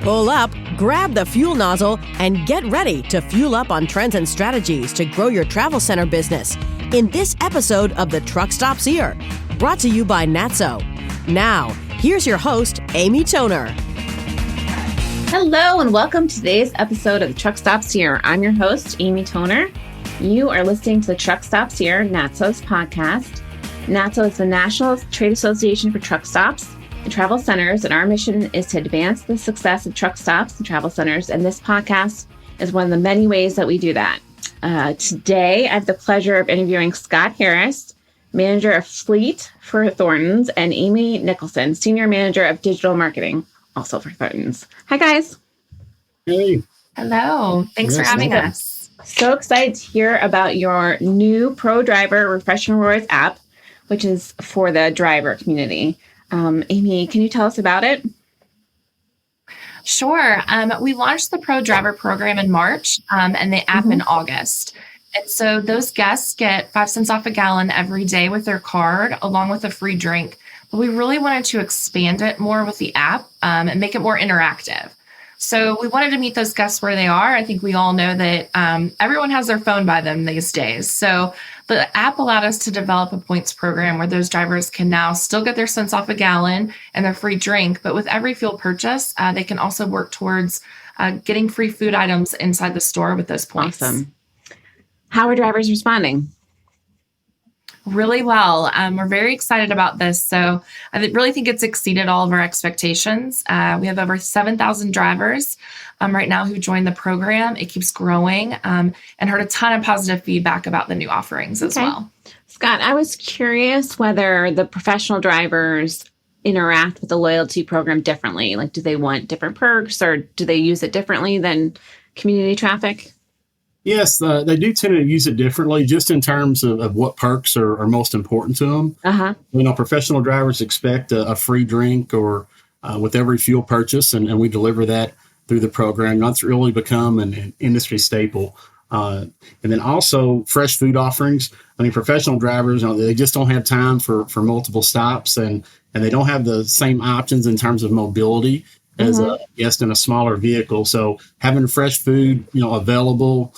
Pull up, grab the fuel nozzle, and get ready to fuel up on trends and strategies to grow your travel center business in this episode of The Truck Stops Here, brought to you by NATSO. Now, here's your host, Amy Toner. Hello, and welcome to today's episode of The Truck Stops Here. I'm your host, Amy Toner. You are listening to The Truck Stops Here, NATSO's podcast. NATSO is the National Trade Association for Truck Stops and Travel Centers, and our mission is to advance the success of truck stops and travel centers, and this podcast is one of the many ways that we do that. Today, I have the pleasure of interviewing Scott Harris, Manager of Fleet for Thorntons, and Amy Nicholson, Senior Manager of Digital Marketing, also for Thorntons. Hi, guys. Hey. Hello. Thanks for having us. So excited to hear about your new Pro Driver Refresh and Rewards app, which is for the driver community. Amy, can you tell us about it? Sure. We launched the Pro Driver program in March and the app in August. And so those guests get 5 cents off a gallon every day with their card, along with a free drink. But we really wanted to expand it more with the app and make it more interactive. So we wanted to meet those guests where they are. I think we all know that everyone has their phone by them these days. So the app allowed us to develop a points program where those drivers can now still get their cents off a gallon and their free drink. But with every fuel purchase, they can also work towards getting free food items inside the store with those points. Awesome. How are drivers responding? Really well. We're very excited about this. So I really think it's exceeded all of our expectations. We have over 7,000 drivers right now who joined the program. It keeps growing and heard a ton of positive feedback about the new offerings as well. Scott, I was curious whether the professional drivers interact with the loyalty program differently. Like, do they want different perks or do they use it differently than community traffic? Yes, they do tend to use it differently, just in terms of what perks are most important to them. You know, professional drivers expect a free drink or with every fuel purchase, and we deliver that through the program. That's really become an industry staple. And then also fresh food offerings. I mean, professional drivers, they just don't have time for multiple stops, and they don't have the same options in terms of mobility as a guest in a smaller vehicle. So having fresh food, available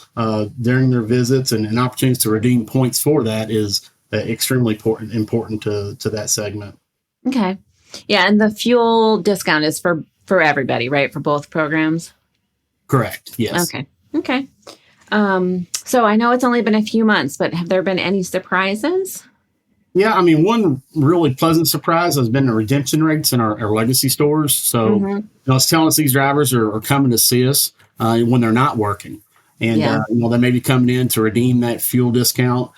during their visits and opportunities to redeem points for that is extremely important to that segment. Okay. Yeah. And the fuel discount is for everybody, right? For both programs? Correct. Yes. Okay. So I know it's only been a few months, but have there been any surprises? Yeah, I mean, one really pleasant surprise has been the redemption rates in our legacy stores. So, it's telling us these drivers are coming to see us when they're not working. And, they may be coming in to redeem that fuel discount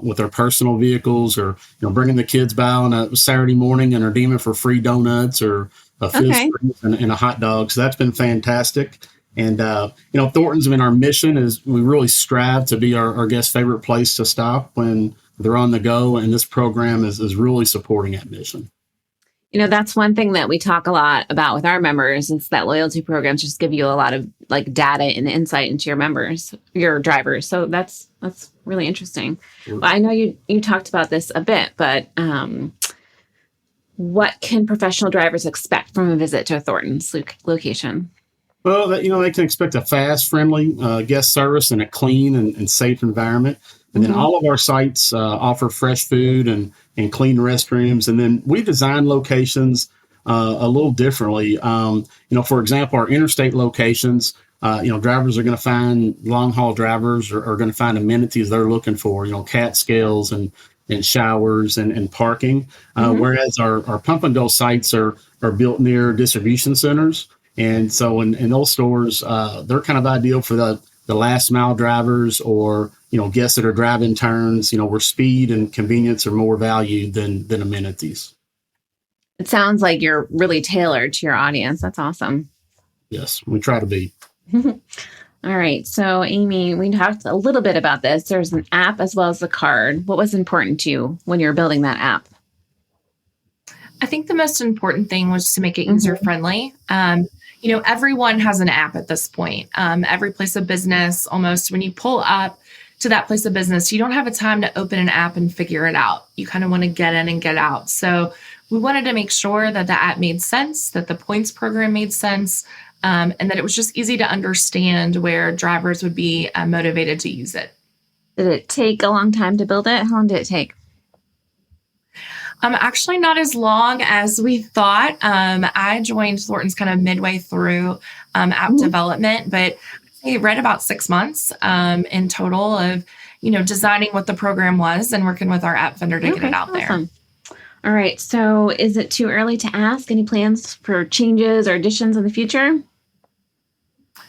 with their personal vehicles, or, bringing the kids by on a Saturday morning and redeeming for free donuts or a fizz and a hot dog. So that's been fantastic. And, Thorntons, our mission is we really strive to be our guests' favorite place to stop when they're on the go, and this program is really supporting that mission. That's one thing that we talk a lot about with our members. It's that loyalty programs just give you a lot of data and insight into your drivers. So that's really interesting. Well, I know you talked about this a bit, but what can professional drivers expect from a visit to a Thorntons location? Well, they can expect a fast, friendly guest service and a clean and safe environment. And then all of our sites offer fresh food and clean restrooms. And then we design locations a little differently. For example, our interstate locations, drivers are going to find, long haul drivers are going to find amenities they're looking for, cat scales and showers and parking. Whereas our pump and go sites are built near distribution centers. And so in those stores, they're kind of ideal for the last mile drivers or, guests that are driving turns, where speed and convenience are more valued than amenities. It sounds like you're really tailored to your audience. That's awesome. Yes, we try to be. All right. So, Amy, we talked a little bit about this. There's an app as well as the card. What was important to you when you were building that app? I think the most important thing was to make it user-friendly. Everyone has an app at this point. Every place of business, almost, when you pull up to that place of business, you don't have a time to open an app and figure it out. You kind of want to get in and get out. So we wanted to make sure that the app made sense, that the points program made sense, and that it was just easy to understand where drivers would be motivated to use it. Did it take a long time to build it? How long did it take? Actually not as long as we thought. I joined Thorntons kind of midway through app development, but I read about 6 months in total of, designing what the program was and working with our app vendor to get it out there. All right. So is it too early to ask any plans for changes or additions in the future?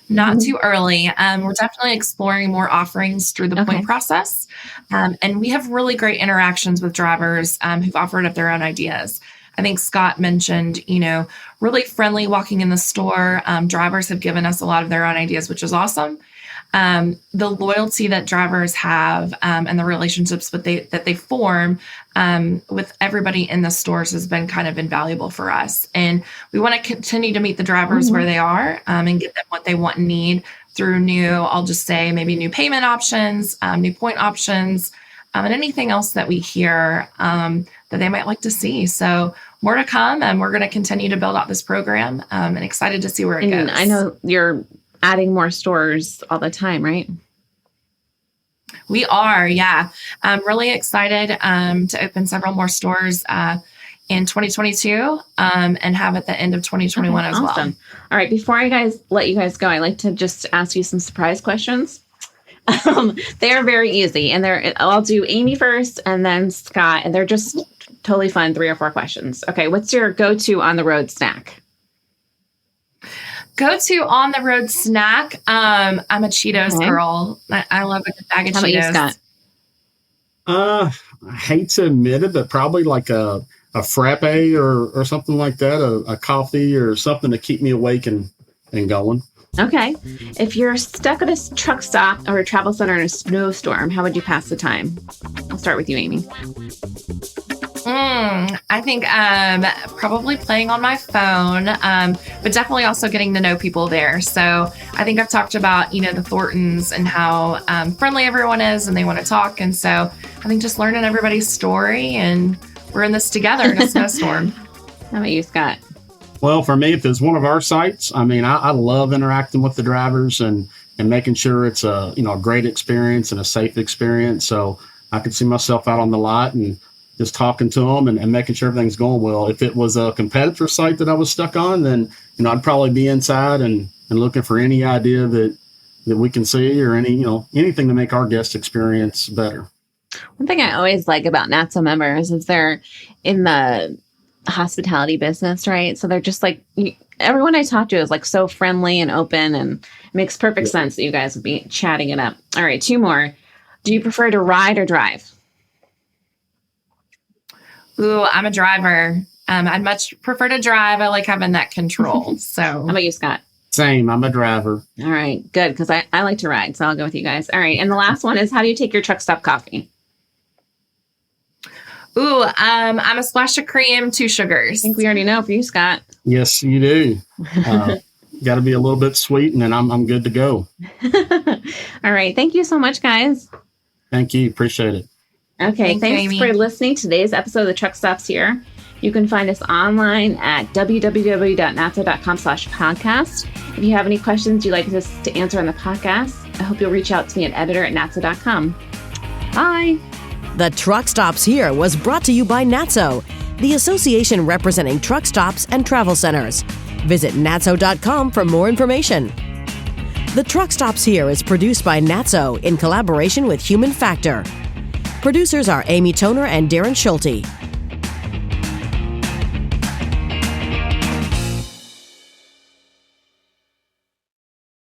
Not too early. We're definitely exploring more offerings through the point process. And we have really great interactions with drivers who've offered up their own ideas. I think Scott mentioned, really friendly walking in the store. Drivers have given us a lot of their own ideas, which is awesome. The loyalty that drivers have and the relationships that they form with everybody in the stores has been kind of invaluable for us. And we want to continue to meet the drivers where they are and get them what they want and need through I'll just say maybe new payment options, new point options, and anything else that we hear that they might like to see. So more to come, and we're going to continue to build out this program and excited to see where it goes. I know you're adding more stores all the time, right? We are, yeah. I'm really excited to open several more stores in 2022 and have at the end of 2021 as well. All right, before I let you guys go, I'd like to just ask you some surprise questions. They are very easy, and I'll do Amy first and then Scott, and they're just totally fun, 3 or 4 questions. Okay, what's your go-to on-the-road snack? Go-to on-the-road snack? I'm a Cheetos girl. I love a good bag of Cheetos. How about you, Scott? I hate to admit it, but probably like a frappe or something like that, a coffee or something to keep me awake and going. Okay. If you're stuck at a truck stop or a travel center in a snowstorm, how would you pass the time? I'll start with you, Amy. I think probably playing on my phone, but definitely also getting to know people there. So I think I've talked about, the Thorntons and how friendly everyone is and they want to talk. And so I think just learning everybody's story, and we're in this together in a snowstorm. How about you, Scott? Well, for me, if it's one of our sites, I love interacting with the drivers and making sure it's a great experience and a safe experience. So I could see myself out on the lot and just talking to them and making sure everything's going well. If it was a competitor site that I was stuck on, then I'd probably be inside and looking for any idea that we can see or anything to make our guest experience better. One thing I always like about NATSO members is they're in the hospitality business, right? So they're just like, everyone I talk to is like so friendly and open, and it makes perfect sense that you guys would be chatting it up. All right, 2 more. Do you prefer to ride or drive? Ooh, I'm a driver. I'd much prefer to drive. I like having that control. So how about you, Scott? Same. I'm a driver. All right, good, because I like to ride, so I'll go with you guys. All right, and the last one is, how do you take your truck stop coffee? Ooh, I'm a splash of cream, 2 sugars. I think we already know for you, Scott. Yes, you do. Got to be a little bit sweet, and then I'm good to go. All right. Thank you so much, guys. Thank you. Appreciate it. Okay. Thanks for listening to today's episode of the Truck Stops Here. You can find us online at www.natso.com/podcast. If you have any questions you'd like us to answer on the podcast, I hope you'll reach out to me at editor@natso.com. Bye. The Truck Stops Here was brought to you by NATSO, the association representing truck stops and travel centers. Visit natso.com for more information. The Truck Stops Here is produced by NATSO in collaboration with Human Factor. Producers are Amy Toner and Darren Schulte.